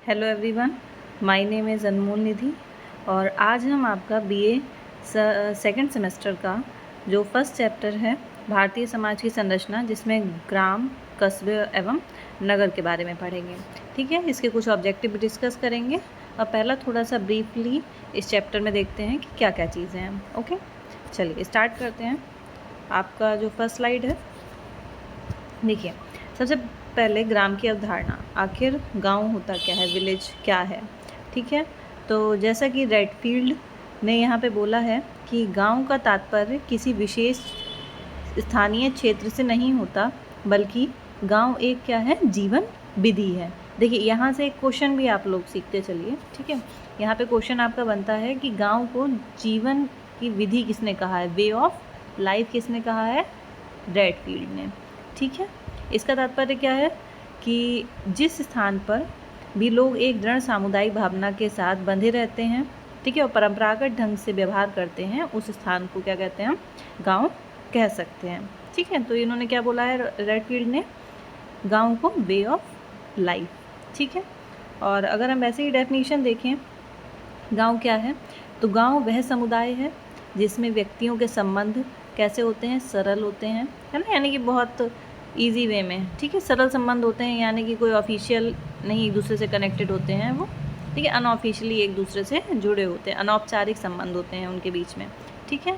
Hello everyone, my name is Anmol Nidhi और आज हम आपका बीए सेकंड सेमेस्टर का जो फर्स्ट चैप्टर है भारतीय समाज की संरचना, जिसमें ग्राम, कस्बे एवं नगर के बारे में पढ़ेंगे। ठीक है, इसके कुछ ऑब्जेक्टिव भी डिस्कस करेंगे और पहला थोड़ा सा ब्रीफली इस चैप्टर में देखते हैं कि क्या क्या चीज़ें हैं। ओके, चलिए स्टार्ट करते हैं। आपका जो फर्स्ट स्लाइड है, देखिए सबसे पहले ग्राम की अवधारणा। आखिर गांव होता क्या है, विलेज क्या है। ठीक है, तो जैसा कि रेडफील्ड ने यहाँ पे बोला है कि गांव का तात्पर्य किसी विशेष स्थानीय क्षेत्र से नहीं होता, बल्कि गांव एक क्या है, जीवन विधि है। देखिए यहाँ से एक क्वेश्चन भी आप लोग सीखते चलिए। ठीक है, यहाँ पे क्वेश्चन आपका बनता है कि गांव को जीवन की विधि किसने कहा है, वे ऑफ लाइफ किसने कहा है, रेडफील्ड ने। ठीक है, इसका तात्पर्य क्या है कि जिस स्थान पर भी लोग एक दृढ़ सामुदायिक भावना के साथ बंधे रहते हैं, ठीक है, और परंपरागत ढंग से व्यवहार करते हैं, उस स्थान को क्या कहते हैं, हम गांव कह सकते हैं। ठीक है, तो इन्होंने क्या बोला है रेडफील्ड ने, गांव को वे ऑफ लाइफ। ठीक है, और अगर हम वैसे ही डेफिनेशन देखें गांव क्या है, तो गांव वह समुदाय है जिसमें व्यक्तियों के संबंध कैसे होते हैं, सरल होते हैं, है ना, यानी कि बहुत इजी वे में। ठीक है, सरल संबंध होते हैं, यानी कि कोई ऑफिशियल नहीं एक दूसरे से कनेक्टेड होते हैं वो। ठीक है, अनऑफिशियली एक दूसरे से जुड़े होते हैं, अनौपचारिक संबंध होते हैं उनके बीच में। ठीक है,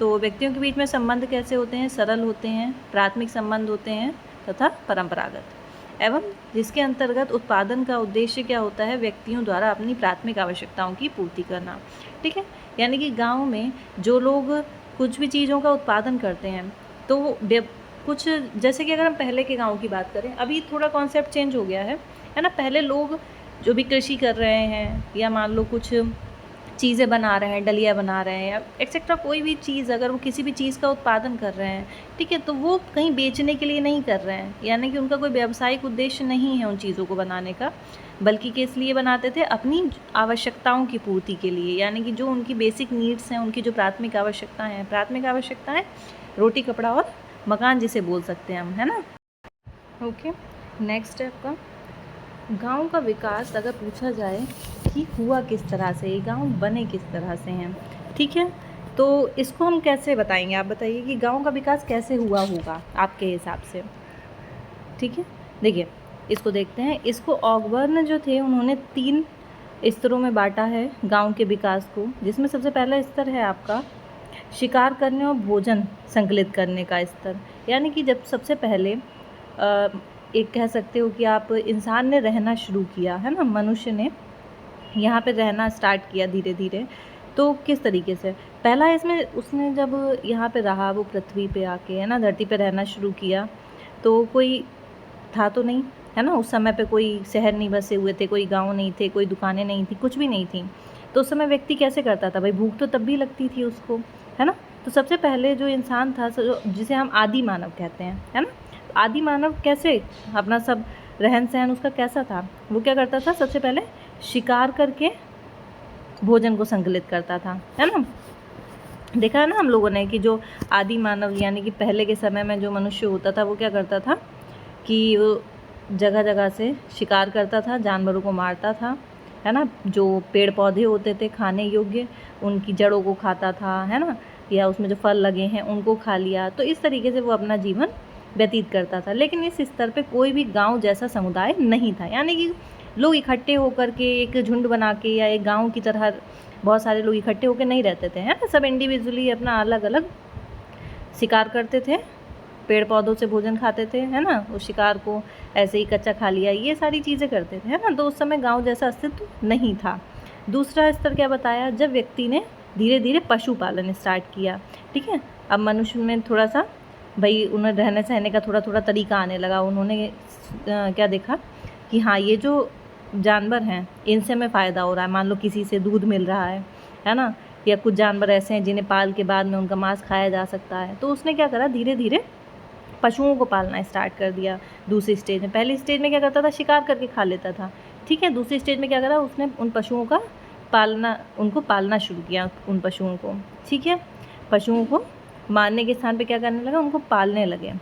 तो व्यक्तियों के बीच में संबंध कैसे होते हैं, सरल होते हैं, प्राथमिक संबंध होते हैं तथा परंपरागत, एवं जिसके अंतर्गत उत्पादन का उद्देश्य क्या होता है, व्यक्तियों द्वारा अपनी प्राथमिक आवश्यकताओं की पूर्ति करना। ठीक है, यानी कि गाँव में जो लोग कुछ भी चीज़ों का उत्पादन करते हैं, तो कुछ जैसे कि अगर हम पहले के गांव की बात करें, अभी थोड़ा कॉन्सेप्ट चेंज हो गया है ना। पहले लोग जो भी कृषि कर रहे हैं या मान लो कुछ चीज़ें बना रहे हैं, डलिया बना रहे हैं या एक्सेट्रा, कोई भी चीज़ अगर वो किसी भी चीज़ का उत्पादन कर रहे हैं, ठीक है, तो वो कहीं बेचने के लिए नहीं कर रहे हैं, यानी कि उनका कोई व्यावसायिक उद्देश्य नहीं है उन चीज़ों को बनाने का, बल्कि किस लिए बनाते थे, अपनी आवश्यकताओं की पूर्ति के लिए, यानी कि जो उनकी बेसिक नीड्स हैं, उनकी जो प्राथमिक आवश्यकताएँ हैं, प्राथमिक आवश्यकताएँ रोटी कपड़ा और मकान जिसे बोल सकते हैं हम, है ना। ओके, नेक्स्ट स्टेप का गांव का विकास अगर पूछा जाए कि हुआ किस तरह से, ये गांव बने किस तरह से हैं, ठीक है, तो इसको हम कैसे बताएंगे, आप बताइए कि गांव का विकास कैसे हुआ होगा आपके हिसाब से। ठीक है, देखिए इसको देखते हैं। इसको ऑगबर्न जो थे उन्होंने 3 स्तरों में बांटा है गांव के विकास को, जिसमें सबसे पहला स्तर है आपका शिकार करने और भोजन संकलित करने का स्तर। यानी कि जब सबसे पहले एक कह सकते हो कि आप इंसान ने रहना शुरू किया, है ना, मनुष्य ने यहाँ पे रहना स्टार्ट किया धीरे धीरे, तो किस तरीके से पहला इसमें उसने जब यहाँ पे रहा, वो पृथ्वी पे आके, है ना, धरती पे रहना शुरू किया, तो कोई था तो नहीं, है ना, उस समय पे कोई शहर नहीं बसे हुए थे, कोई गांव नहीं थे, कोई दुकानें नहीं थी, कुछ भी नहीं थी। तो उस समय व्यक्ति कैसे करता था भाई, भूख तो तब भी लगती थी उसको, है ना। तो सबसे पहले जो इंसान था, जिसे हम आदि मानव कहते हैं, है ना, आदि मानव कैसे अपना सब रहन सहन उसका कैसा था, वो क्या करता था, सबसे पहले शिकार करके भोजन को संकलित करता था, है ना। देखा है ना हम लोगों ने कि जो आदि मानव यानी कि पहले के समय में जो मनुष्य होता था, वो क्या करता था कि वो जगह जगह से शिकार करता था, जानवरों को मारता था, है ना, जो पेड़ पौधे होते थे खाने योग्य, उनकी जड़ों को खाता था, है ना, या उसमें जो फल लगे हैं उनको खा लिया। तो इस तरीके से वो अपना जीवन व्यतीत करता था। लेकिन इस स्तर पे कोई भी गांव जैसा समुदाय नहीं था, यानी कि लोग इकट्ठे होकर के एक झुंड बना के या एक गांव की तरह बहुत सारे लोग इकट्ठे होकर नहीं रहते थे, है ना, सब इंडिविजुअली अपना अलग अलग शिकार करते थे, पेड़ पौधों से भोजन खाते थे, है ना, उस शिकार को ऐसे ही कच्चा खा लिया, ये सारी चीज़ें करते थे, है ना। तो उस समय गांव जैसा अस्तित्व नहीं था। दूसरा स्तर क्या बताया, जब व्यक्ति ने धीरे धीरे पशुपालन स्टार्ट किया, ठीक है, अब मनुष्य में थोड़ा सा भाई उन्हें रहने सहने का थोड़ा थोड़ा तरीका आने लगा। उन्होंने क्या देखा कि हाँ, ये जो जानवर हैं इनसे हमें फ़ायदा हो रहा है, मान लो किसी से दूध मिल रहा है ना, या कुछ जानवर ऐसे हैं जिन्हें पाल के बाद में उनका मांस खाया जा सकता है। तो उसने क्या करा, धीरे धीरे पशुओं को पालना स्टार्ट कर दिया। दूसरी स्टेज में, पहली स्टेज में क्या करता था, शिकार करके खा लेता था, ठीक है, दूसरी स्टेज में क्या करा, उसने उन पशुओं का उनको पालना शुरू किया, उन पशुओं को, ठीक है, पशुओं को मारने के स्थान पे क्या करने लगा, उनको पालने लगे।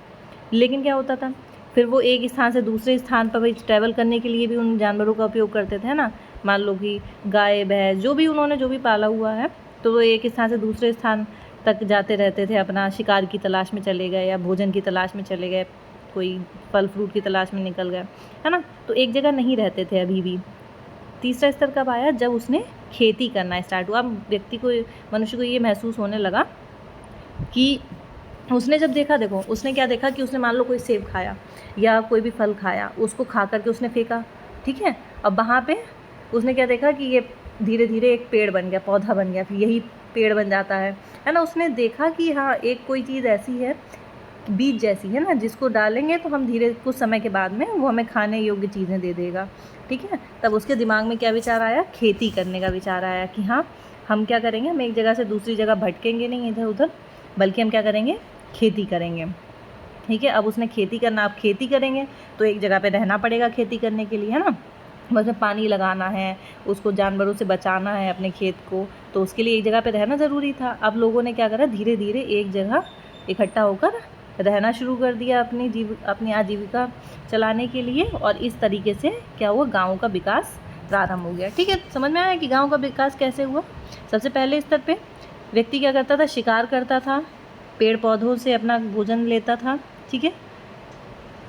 लेकिन क्या होता था फिर वो एक स्थान से दूसरे स्थान पर भाई ट्रैवल करने के लिए भी उन जानवरों का उपयोग करते थे, है ना। मान लो कि गाय भैंस जो भी उन्होंने जो भी पाला हुआ है, तो वो एक स्थान से दूसरे स्थान तक जाते रहते थे, अपना शिकार की तलाश में चले गए या भोजन की तलाश में चले गए, कोई फल फ्रूट की तलाश में निकल गए, है ना। तो एक जगह नहीं रहते थे अभी भी। तीसरा स्तर कब आया? जब उसने खेती करना स्टार्ट हुआ। व्यक्ति को, मनुष्य को ये महसूस होने लगा कि उसने जब देखा, देखो उसने क्या देखा कि उसने मान लो कोई सेब खाया या कोई भी फल खाया, उसको खा करके उसने फेंका, ठीक है। अब वहाँ पे उसने क्या देखा कि ये धीरे धीरे एक पेड़ बन गया, पौधा बन गया, फिर यही पेड़ बन जाता है ना। उसने देखा कि हाँ, एक कोई चीज़ ऐसी है, बीज जैसी है ना, जिसको डालेंगे तो हम धीरे कुछ समय के बाद में वो हमें खाने योग्य चीज़ें दे देगा, ठीक है। तब उसके दिमाग में क्या विचार आया? खेती करने का विचार आया कि हाँ, हम क्या करेंगे, हम एक जगह से दूसरी जगह भटकेंगे नहीं इधर उधर, बल्कि हम क्या करेंगे? खेती करेंगे, ठीक है। अब उसने खेती करना, अब खेती करेंगे तो एक जगह पे रहना पड़ेगा खेती करने के लिए, है ना। उसमें पानी लगाना है, उसको जानवरों से बचाना है अपने खेत को, तो उसके लिए एक जगह पे रहना ज़रूरी था। अब लोगों ने क्या करा? धीरे धीरे एक जगह इकट्ठा होकर रहना शुरू कर दिया अपनी आजीविका चलाने के लिए, और इस तरीके से क्या हुआ? गाँव का विकास प्रारंभ हो गया, ठीक है। समझ में आया कि गाँव का विकास कैसे हुआ? सबसे पहले स्तर पे व्यक्ति क्या करता था? शिकार करता था, पेड़ पौधों से अपना भोजन लेता था, ठीक है।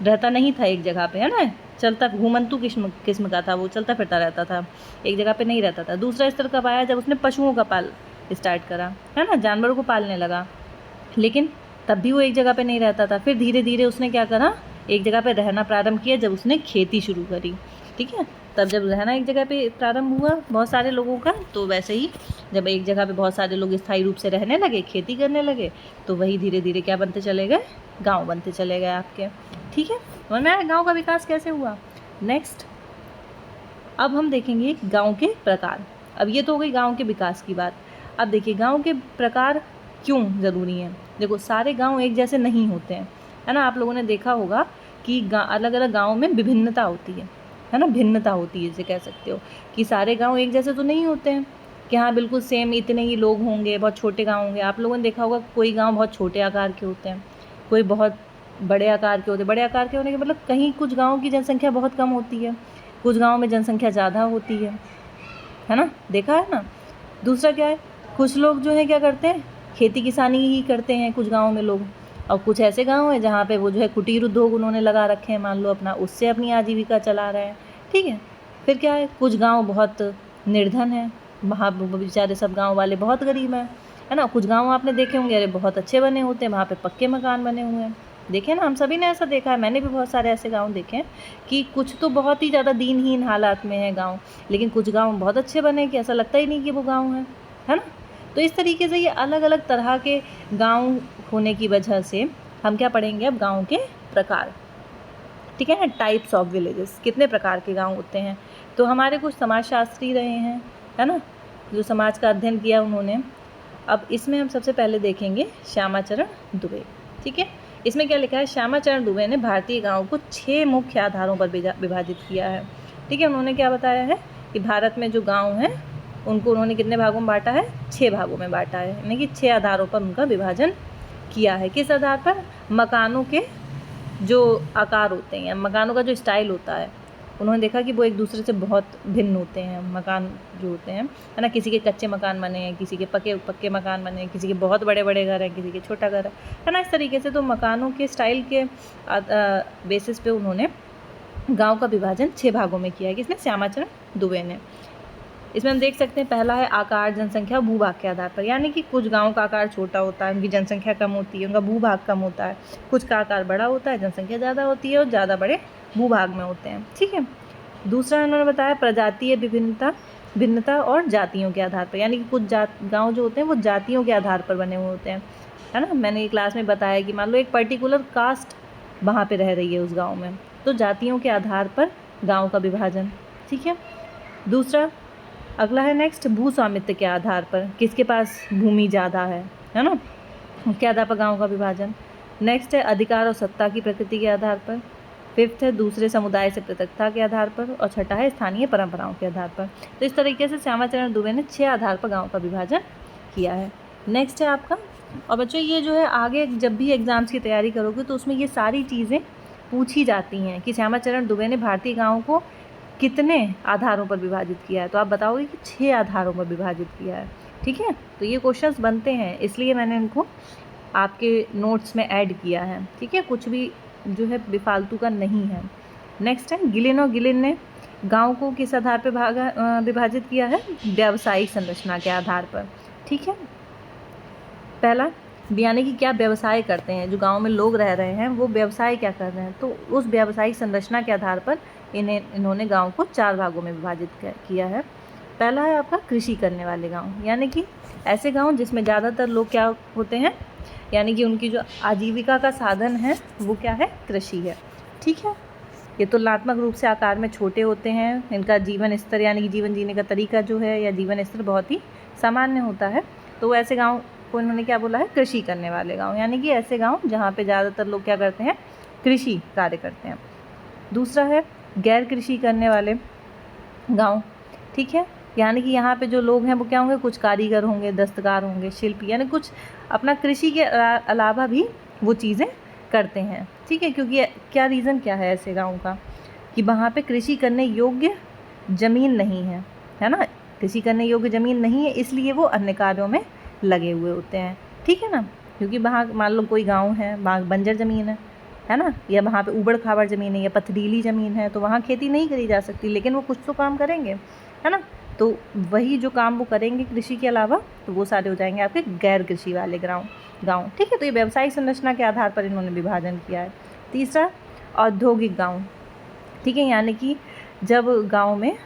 रहता नहीं था एक जगह पे, है ना। चलता घूमंतु किस्म का था, वो चलता फिरता रहता था, एक जगह पे नहीं रहता था। दूसरा स्तर कब आया? जब उसने पशुओं का पाल स्टार्ट करा, है ना, जानवरों को पालने लगा, लेकिन तब भी वो एक जगह पे नहीं रहता था। फिर धीरे धीरे उसने क्या करा? एक जगह पे रहना प्रारंभ किया, जब उसने खेती शुरू करी, ठीक है। तब जब रहना एक जगह पे प्रारंभ हुआ बहुत सारे लोगों का, तो वैसे ही जब एक जगह पे बहुत सारे लोग स्थायी रूप से रहने लगे, खेती करने लगे, तो वही धीरे धीरे क्या बनते चले गए? गांव बनते चले गए आपके, ठीक है। समझ में आया गांव का विकास कैसे हुआ? नेक्स्ट अब हम देखेंगे गांव के प्रकार। अब ये तो हो गई गांव के विकास की बात। अब देखिए गांव के प्रकार क्यों ज़रूरी हैं। देखो सारे गांव एक जैसे नहीं होते हैं, है ना। आप लोगों ने देखा होगा कि अलग अलग गाँव में विभिन्नता होती है ना, भिन्नता होती है, जैसे कह सकते हो कि सारे गांव एक जैसे तो नहीं होते हैं कि हाँ बिल्कुल सेम इतने ही लोग होंगे, बहुत छोटे गांव होंगे। आप लोगों ने देखा होगा कोई गांव बहुत छोटे आकार के होते हैं, कोई बहुत बड़े आकार के होते हैं। बड़े आकार के होने के मतलब कहीं कुछ गाँव की जनसंख्या बहुत कम होती है, कुछ गाँव में जनसंख्या ज़्यादा होती है ना, देखा है ना। दूसरा क्या है, कुछ लोग जो है क्या करते हैं? खेती किसानी ही करते हैं कुछ गाँव में लोग, और कुछ ऐसे गांव हैं जहाँ पे वो जो है कुटीर उद्योग उन्होंने लगा रखे हैं, मान लो अपना, उससे अपनी आजीविका चला रहे हैं, ठीक है। फिर क्या है, कुछ गांव बहुत निर्धन है, वहाँ बेचारे सब गांव वाले बहुत गरीब हैं, है ना। कुछ गांव आपने देखे होंगे अरे बहुत अच्छे बने होते हैं, वहाँ पे पक्के मकान बने हुए हैं, देखे ना, हम सभी ने ऐसा देखा है। मैंने भी बहुत सारे ऐसे गाँव देखे हैं कि कुछ तो बहुत ही ज़्यादा दीनहीन हालात में है गाँव, लेकिन कुछ गाँव बहुत अच्छे बने कि ऐसा लगता ही नहीं कि वो गाँव है ना। तो इस तरीके से ये अलग अलग तरह के गांव होने की वजह से हम क्या पढ़ेंगे अब? गांव के प्रकार, ठीक है ना, टाइप्स ऑफ विलेजेस, कितने प्रकार के गांव होते हैं। तो हमारे कुछ समाजशास्त्री रहे हैं, है ना, जो समाज का अध्ययन किया उन्होंने। अब इसमें हम सबसे पहले देखेंगे श्यामाचरण दुबे, ठीक है। इसमें क्या लिखा है? श्यामाचरण दुबे ने भारतीय गाँव को 6 मुख्य आधारों पर विभाजित किया है, ठीक है। उन्होंने क्या बताया है कि भारत में जो गाँव हैं उनको उन्होंने कितने भागों में बांटा है? 6 भागों में बांटा है, यानी कि 6 आधारों पर उनका विभाजन किया है। किस आधार पर? मकानों के जो आकार होते हैं, मकानों का जो स्टाइल होता है, उन्होंने देखा कि वो एक दूसरे से बहुत भिन्न होते हैं मकान जो होते हैं, है ना। किसी के कच्चे मकान बने हैं, किसी के पक्के मकान बने हैं, किसी के बहुत बड़े बड़े घर हैं, किसी के छोटा घर है ना। इस तरीके से तो मकानों के स्टाइल के बेसिस पे उन्होंने गाँव का विभाजन 6 भागों में किया है। किसने? श्यामाचरण दुबे ने। इसमें हम देख सकते हैं पहला है आकार, जनसंख्या, भूभाग के आधार पर, यानी कि कुछ गांव का आकार छोटा होता है, उनकी जनसंख्या कम होती है, उनका भूभाग कम होता है। कुछ का आकार बड़ा होता है, जनसंख्या ज़्यादा होती है और ज़्यादा बड़े भूभाग में होते हैं, ठीक है। दूसरा उन्होंने बताया प्रजातीय भिन्नता और जातियों के आधार पर, यानी कि कुछ गाँव जो होते हैं वो जातियों के आधार पर बने हुए होते हैं, है ना। मैंने क्लास में बताया कि मान लो एक पर्टिकुलर कास्ट वहाँ पर रह रही है उस गाँव में, तो जातियों के आधार पर गाँव का विभाजन, ठीक है। दूसरा अगला है नेक्स्ट भू स्वामित्व के आधार पर, किसके पास भूमि ज़्यादा है ना, उसके आधार पर गाँव का विभाजन। नेक्स्ट है अधिकार और सत्ता की प्रकृति के आधार पर। फिफ्थ है दूसरे समुदाय से पृथकता के आधार पर, और छठा है स्थानीय परंपराओं के आधार पर। तो इस तरीके से श्यामाचरण दुबे ने 6 आधार पर गाँव का विभाजन किया है। नेक्स्ट है आपका, और बच्चों ये जो है आगे जब भी एग्ज़ाम्स की तैयारी करोगे तो उसमें ये सारी चीज़ें पूछी जाती हैं कि श्यामाचरण दुबे ने भारतीय गाँवों को कितने आधारों पर विभाजित किया है, तो आप बताओगे कि 6 आधारों पर विभाजित किया है। ठीक है, तो ये क्वेश्चंस बनते हैं, इसलिए मैंने इनको आपके नोट्स में ऐड किया है। ठीक है, कुछ भी जो है बेफालतू का नहीं है। नेक्स्ट है, गिलिन और गिलिन ने गाँव को किस आधार पर विभाजित किया है? व्यावसायिक संरचना के आधार पर। ठीक है, पहला यानी कि क्या व्यवसाय करते हैं, जो गांव में लोग रह रहे हैं वो व्यवसाय क्या कर रहे हैं, तो उस व्यावसायिक संरचना के आधार पर इन्होंने गांव को 4 भागों में विभाजित किया है। पहला है आपका कृषि करने वाले गांव, यानी कि ऐसे गांव जिसमें ज़्यादातर लोग क्या होते हैं, यानी कि उनकी जो आजीविका का साधन है वो क्या है? कृषि है। ठीक है, ये तुलनात्मक रूप से आकार में छोटे होते हैं, इनका जीवन स्तर यानी कि जीवन जीने का तरीका जो है या जीवन स्तर बहुत ही सामान्य होता है। तो ऐसे गाँव को इन्होंने क्या बोला है? कृषि करने वाले गांव, यानी कि ऐसे गांव जहाँ पे ज़्यादातर लोग क्या करते हैं? कृषि कार्य करते हैं। दूसरा है गैर कृषि करने वाले गांव। ठीक है, यानी कि यहाँ पे जो लोग हैं वो क्या होंगे? कुछ कारीगर होंगे, दस्तकार होंगे, शिल्पी, यानी कुछ अपना कृषि के अलावा भी वो चीज़ें करते हैं। ठीक है, क्योंकि क्या रीज़न क्या है ऐसे गाँव का, कि वहाँ पे कृषि करने योग्य ज़मीन नहीं है ना, कृषि करने योग्य ज़मीन नहीं है, इसलिए वो अन्य कार्यों में लगे हुए होते हैं। ठीक है ना, क्योंकि वहाँ मान लो कोई गांव है, वहाँ बंजर ज़मीन है ना, या वहाँ पे ऊबड़ खाबड़ ज़मीन है या पथरीली ज़मीन है, तो वहाँ खेती नहीं करी जा सकती, लेकिन वो कुछ तो काम करेंगे, है ना। तो वही जो काम वो करेंगे कृषि के अलावा, तो वो सारे हो जाएंगे आपके गैर कृषि वाले गाँव। ठीक है, तो ये व्यावसायिक संरचना के आधार पर इन्होंने विभाजन किया है। तीसरा, औद्योगिक गाँव। ठीक है, यानी कि जब गाँव में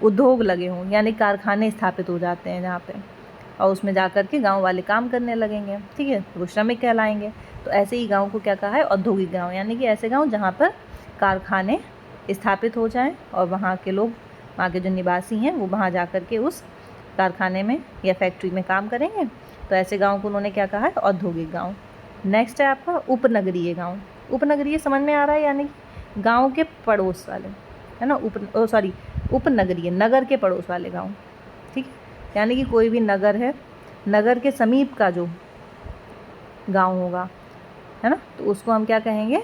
उद्योग लगे हों, यानी कारखाने स्थापित हो जाते हैं जहाँ पे, और उसमें जा कर के गाँव वाले काम करने लगेंगे। ठीक है, तो वो श्रमिक कहलाएंगे। तो ऐसे ही गाँव को क्या कहा है? औद्योगिक गाँव, यानी कि ऐसे गाँव जहाँ पर कारखाने स्थापित हो जाएं और वहाँ के लोग, वहाँ के जो निवासी हैं वो वहाँ जा कर के उस कारखाने में या फैक्ट्री में काम करेंगे। तो ऐसे गाँव को उन्होंने क्या कहा है? औद्योगिक गाँव। नेक्स्ट है आपका उपनगरीय गाँव। उपनगरीय समझ में आ रहा है, यानी कि गाँव के पड़ोस वाले, है ना, उपनगरीय, नगर के पड़ोस वाले गाँव। ठीक है, यानी कि कोई भी नगर है, नगर के समीप का जो गांव होगा, है ना, तो उसको हम क्या कहेंगे?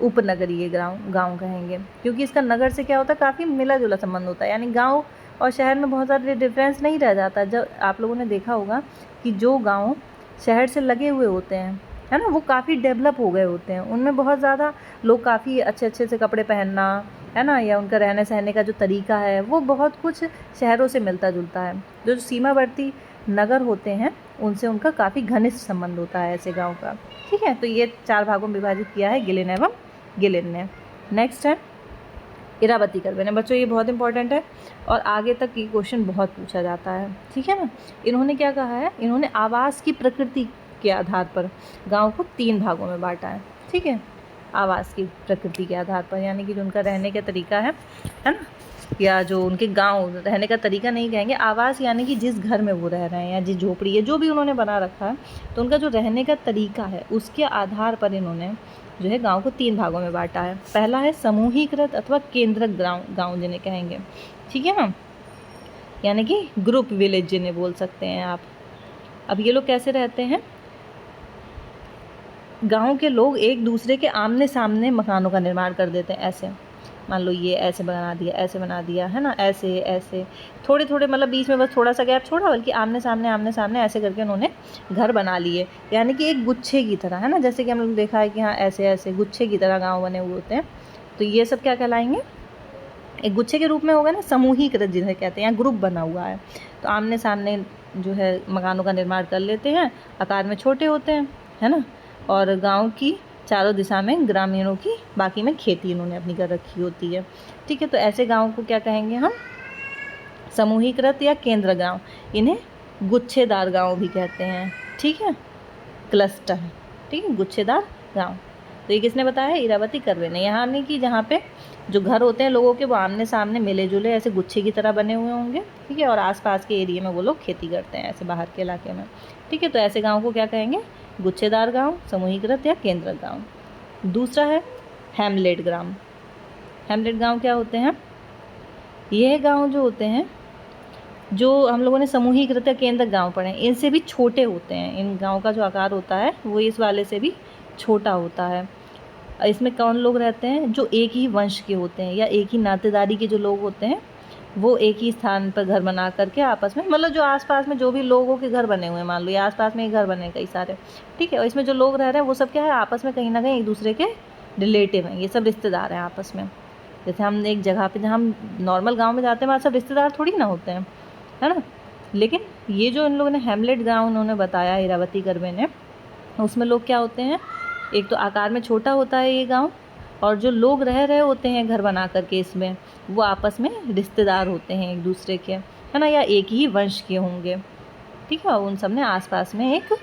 उपनगरीय गांव कहेंगे, क्योंकि इसका नगर से क्या होता है? काफ़ी मिला जुला संबंध होता है, यानी गांव और शहर में बहुत ज़्यादा डिफरेंस नहीं रह जाता। जब आप लोगों ने देखा होगा कि जो गाँव शहर से लगे हुए होते हैं, है ना, वो काफ़ी डेवलप हो गए होते हैं, उनमें बहुत ज़्यादा लोग काफ़ी अच्छे अच्छे से कपड़े पहनना, है ना, या उनका रहने सहने का जो तरीका है वो बहुत कुछ शहरों से मिलता जुलता है। जो सीमावर्ती नगर होते हैं उनसे उनका काफ़ी घनिष्ठ संबंध होता है ऐसे गांव का। ठीक है, तो ये 4 भागों में विभाजित किया है गिलिन एवं गिलिन ने। नेक्स्ट है इरावती कर्वे ने। बच्चों ये बहुत इंपॉर्टेंट है और आगे तक ये क्वेश्चन बहुत पूछा जाता है। ठीक है ना, इन्होंने क्या कहा है? इन्होंने आवास की प्रकृति के आधार पर गाँव को 3 भागों में बांटा है। ठीक है, आवास की प्रकृति के आधार पर, यानी कि जो उनका रहने का तरीका है ना, या जो उनके गांव रहने का तरीका नहीं कहेंगे, आवास यानी कि जिस घर में वो रह रहे हैं या जिस झोपड़ी है, जो भी उन्होंने बना रखा है, तो उनका जो रहने का तरीका है उसके आधार पर इन्होंने जो है गांव को 3 भागों में बांटा है। पहला है समूहीकृत अथवा केंद्रक गाँव जिन्हें कहेंगे। ठीक है ना, यानी कि ग्रुप विलेज जिन्हें बोल सकते हैं आप। अब ये लोग कैसे रहते हैं? गांव के लोग एक दूसरे के आमने सामने मकानों का निर्माण कर देते हैं। ऐसे मान लो ये ऐसे बना दिया, ऐसे बना दिया, है ना, ऐसे ऐसे थोड़े थोड़े, मतलब बीच में बस थोड़ा सा गैप छोड़ा, बल्कि आमने सामने ऐसे करके उन्होंने घर बना लिए, यानी कि एक गुच्छे की तरह, है ना, जैसे कि हम लोग देखा है कि हाँ ऐसे ऐसे गुच्छे की तरह गाँव बने हुए होते हैं। तो ये सब क्या कहलाएंगे? एक गुच्छे के रूप में होगा ना, समूहीकृत जिन्हें कहते हैं, ग्रुप बना हुआ है। तो आमने सामने जो है मकानों का निर्माण कर लेते हैं, आकार में छोटे होते हैं, है ना, और गांव की चारों दिशा में ग्रामीणों की, बाकी में खेती इन्होंने अपनी कर रखी होती है। ठीक है, तो ऐसे गांव को क्या कहेंगे हम? समूहीकृत या केंद्र गांव। इन्हें गुच्छेदार गांव भी कहते हैं। ठीक है, क्लस्टर। ठीक है, गुच्छेदार गांव। तो ये किसने बताया? इरावती कर्वे ने। यहाँ नहीं कि जहाँ पे जो घर होते हैं लोगों के वो आमने सामने मिले जुले ऐसे गुच्छे की तरह बने हुए होंगे। ठीक है, और आसपास के एरिया में वो लोग खेती करते हैं, ऐसे बाहर के इलाके में। ठीक है, तो ऐसे गाँव को क्या कहेंगे? गुच्छेदार गांव, समूहीकृत या केंद्र गांव। दूसरा है हैमलेट गांव। हैमलेट गांव क्या होते हैं? ये गांव जो होते हैं, जो हम लोगों ने समूहीकृत या केंद्र गांव पढ़े, इनसे भी छोटे होते हैं। इन गांव का जो आकार होता है वो इस वाले से भी छोटा होता है। इसमें कौन लोग रहते हैं? जो एक ही वंश के होते हैं या एक ही नातेदारी के जो लोग होते हैं, वो एक ही स्थान पर घर बना करके आपस में, मतलब जो आसपास में जो भी लोगों के घर बने हुए हैं, मान लो ये आसपास में ही घर बने कई सारे, ठीक है, और इसमें जो लोग रह रहे हैं वो सब क्या है? आपस में कहीं ना कहीं एक दूसरे के रिलेटिव हैं, ये सब रिश्तेदार हैं आपस में। जैसे हम एक जगह पे, जहाँ हम नॉर्मल गाँव में जाते हैं, वहाँ सब रिश्तेदार थोड़ी ना होते हैं, है ना। लेकिन ये जो इन लोगों ने हेमलेट गाँव उन्होंने बताया इरावती कर्वे ने, उसमें लोग क्या होते हैं? एक तो आकार में छोटा होता है ये गांव, और जो लोग रह रहे होते हैं घर बना करके इसमें, वो आपस में रिश्तेदार होते हैं एक दूसरे के, है ना, या एक ही वंश के होंगे, ठीक है। उन सब ने आसपास में एक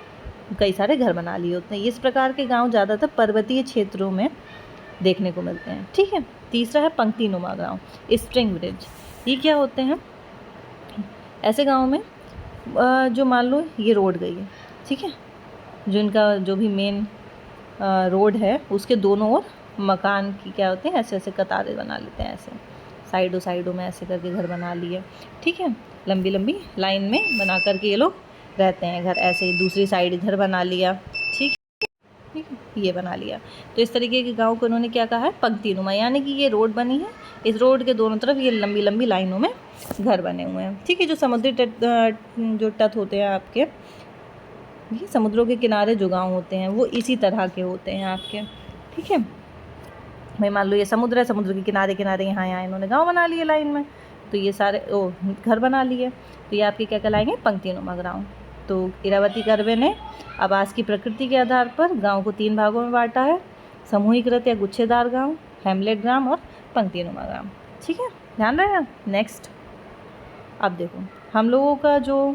कई सारे घर बना लिए होते हैं। इस प्रकार के गांव ज़्यादातर पर्वतीय क्षेत्रों में देखने को मिलते हैं, ठीक है। तीसरा है पंक्तिनुमा गाँव, स्प्रिंग विलेज। ये क्या होते हैं? ऐसे गाँव में जो मान लो ये रोड गई है, ठीक है, जो इनका जो भी मेन रोड है उसके दोनों ओर मकान की क्या होते हैं? ऐसे ऐसे कतारें बना लेते हैं, ऐसे साइडों में ऐसे करके घर बना लिए, ठीक है, लंबी लंबी लाइन में बना करके ये लोग रहते हैं घर। ऐसे ही दूसरी साइड इधर बना लिया, ठीक है, ये बना लिया। तो इस तरीके के गाँव को उन्होंने क्या कहा है? पंक्तिनुमा, यानी कि ये रोड बनी है, इस रोड के दोनों तरफ ये लंबी लंबी लाइनों में घर बने हुए हैं, ठीक है। जो समुद्री जो तट होते हैं आपके, ये समुद्रों के किनारे जो गांव होते हैं वो इसी तरह के होते हैं आपके, ठीक है। भाई मान लो ये समुद्र है, समुद्र के किनारे किनारे यहाँ इन्होंने गांव बना लिए लाइन में, तो ये सारे घर बना लिए, तो ये आपके क्या कहलाएंगे? पंक्तिनुमा गाँव। तो इरावती कर्वे ने आवास की प्रकृति के आधार पर गाँव को 3 भागों में बांटा है: समूहीकृत या गुच्छेदार गाँव, हेमलेट ग्राम और पंक्तिनुमा ग्राम, ठीक है, ध्यान रहे। नेक्स्ट अब देखो, हम लोगों का जो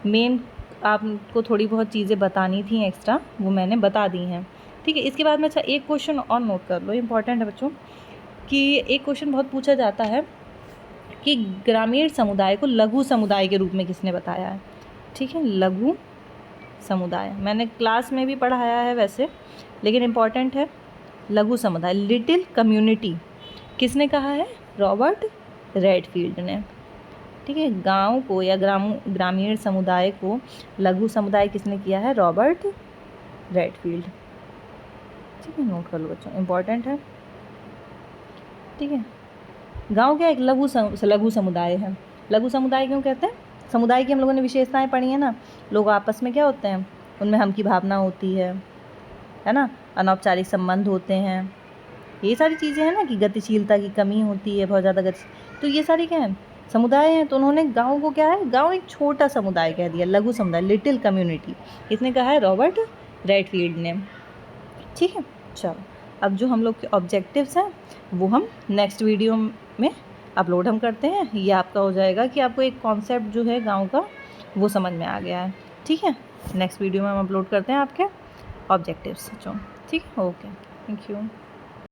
मेन आपको थोड़ी बहुत चीज़ें बतानी थी एक्स्ट्रा, वो मैंने बता दी हैं, ठीक है। इसके बाद में अच्छा एक क्वेश्चन और नोट कर लो, इम्पॉर्टेंट है बच्चों, कि एक क्वेश्चन बहुत पूछा जाता है कि ग्रामीण समुदाय को लघु समुदाय के रूप में किसने बताया है? ठीक है, लघु समुदाय मैंने क्लास में भी पढ़ाया है वैसे, लेकिन इम्पॉर्टेंट है। लघु समुदाय, लिटिल कम्युनिटी, किसने कहा है? रॉबर्ट रेडफील्ड ने, ठीक है। गांव को या ग्रामीण समुदाय को लघु समुदाय किसने किया है? रॉबर्ट रेडफील्ड, ठीक है, नोट कर लो बच्चों, इम्पॉर्टेंट है, ठीक है। गांव क्या एक लघु समुदाय है। लघु समुदाय क्यों कहते हैं? समुदाय की हम लोगों ने विशेषताएं पढ़ी है ना, लोग आपस में क्या होते हैं? उनमें हम की भावना होती है ना, अनौपचारिक संबंध होते हैं, ये सारी चीज़ें हैं ना, कि गतिशीलता की कमी होती है, बहुत ज़्यादा तो ये सारी क्या है? समुदाय हैं। तो उन्होंने गांव को क्या है? गांव एक छोटा समुदाय कह दिया, लघु समुदाय, लिटिल कम्युनिटी, इसने कहा है रॉबर्ट रेडफील्ड ने, ठीक है। चलो, अब जो हम लोग के ऑब्जेक्टिव्स हैं वो हम नेक्स्ट वीडियो में अपलोड हम करते हैं। ये आपका हो जाएगा कि आपको एक कॉन्सेप्ट जो है गांव का वो समझ में आ गया है, ठीक है। नेक्स्ट वीडियो में हम अपलोड करते हैं आपके ऑब्जेक्टिव्स, ठीक है। Okay, thank you.